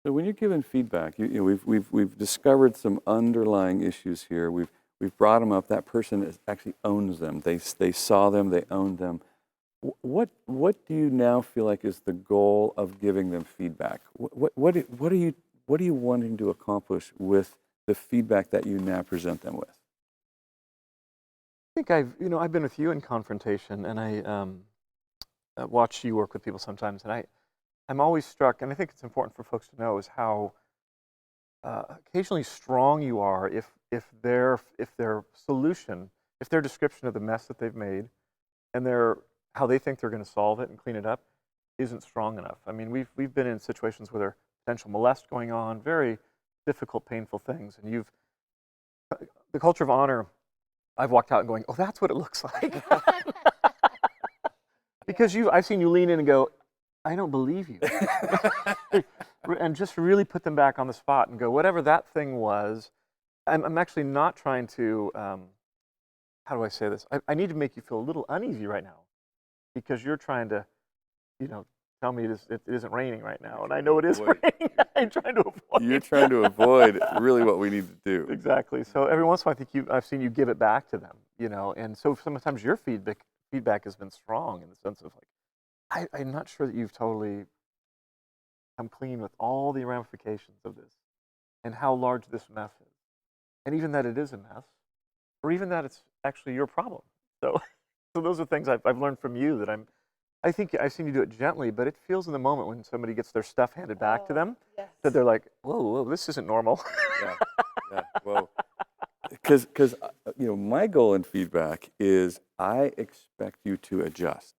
So when you're giving feedback, we've discovered some underlying issues here. We've brought them up. That person actually owns them. They saw them. They owned them. What do you now feel like is the goal of giving them feedback? What are you wanting to accomplish with the feedback that you now present them with? I think I've been with you in confrontation, and I watch you work with people sometimes, and I'm always struck, and I think it's important for folks to know is how occasionally strong you are if their solution, if their description of the mess that they've made, and how they think they're going to solve it and clean it up, isn't strong enough. I mean, we've been in situations where there's potential molest going on, very difficult, painful things, and the culture of honor. I've walked out and going, oh, that's what it looks like. Because I've seen you lean in and go, I don't believe you. And just really put them back on the spot and go, whatever that thing was, I'm actually not trying to, how do I say this? I need to make you feel a little uneasy right now because you're trying to, tell me it isn't raining right now. And I know it is raining. I'm trying to avoid. You're trying to avoid really what we need to do. Exactly. So every once in a while, I think I've seen you give it back to them, and so sometimes your feedback has been strong in the sense of like, I'm not sure that you've totally come clean with all the ramifications of this and how large this mess is. And even that it is a mess, or even that it's actually your problem. So those are things I've learned from you that I think I've seen you do it gently, but it feels in the moment when somebody gets their stuff handed back to them that they're like, whoa, this isn't normal. Yeah. Well, because my goal in feedback is I expect you to adjust.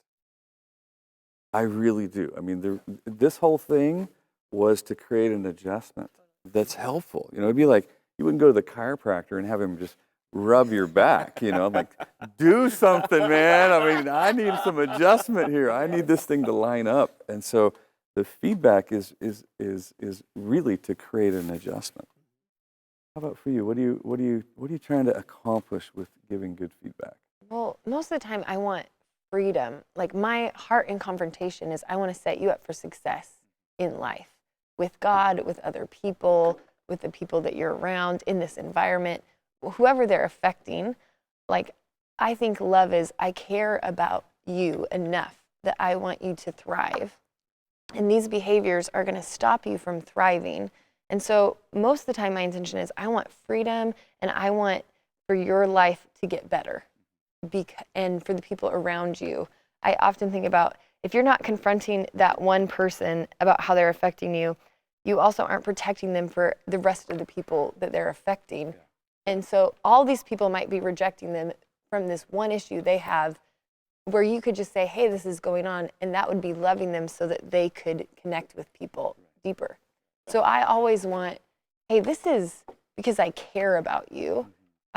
I really do. I mean, this whole thing was to create an adjustment that's helpful. It'd be like you wouldn't go to the chiropractor and have him just rub your back. I'm like, do something, man. I mean, I need some adjustment here. I need this thing to line up. And so the feedback is really to create an adjustment. How about for you? What are you trying to accomplish with giving good feedback? Well, most of the time I want freedom. Like my heart in confrontation is I want to set you up for success in life with God, with other people, with the people that you're around in this environment, whoever they're affecting. Like I think love is I care about you enough that I want you to thrive. And these behaviors are going to stop you from thriving. And so most of the time my intention is I want freedom and I want for your life to get better. And for the people around you, I often think about if you're not confronting that one person about how they're affecting you, you also aren't protecting them for the rest of the people that they're affecting. Yeah. And so all these people might be rejecting them from this one issue they have where you could just say, hey, this is going on. And that would be loving them so that they could connect with people deeper. So I always want, hey, this is because I care about you.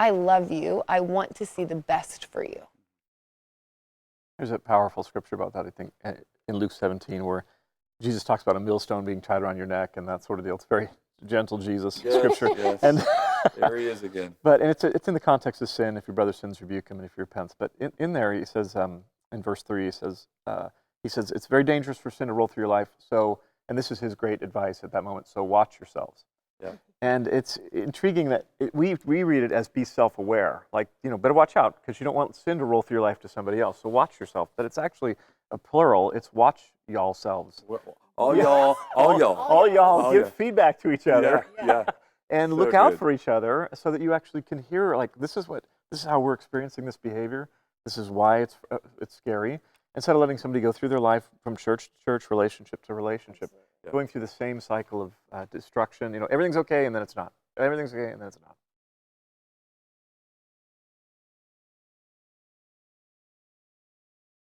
I love you. I want to see the best for you. There's a powerful scripture about that, I think, in Luke 17, where Jesus talks about a millstone being tied around your neck and that sort of deal. It's very gentle Jesus scripture. Yes. And there he is again. But it's in the context of sin. If your brother sins, rebuke him, and if he repents. But in there, he says, in verse 3, he says, it's very dangerous for sin to roll through your life. So, and this is his great advice at that moment. So watch yourselves. Yeah. And it's intriguing that we read it as be self-aware. Like, better watch out because you don't want sin to roll through your life to somebody else. So watch yourself. But it's actually a plural. It's watch y'all selves. All y'all. Give feedback to each other. Yeah. And So look out good. for each other so that you actually can hear, like, this is how we're experiencing this behavior. This is why it's scary. Instead of letting somebody go through their life from church to church, relationship to relationship, going through the same cycle of destruction. Everything's okay and then it's not. Everything's okay and then it's not.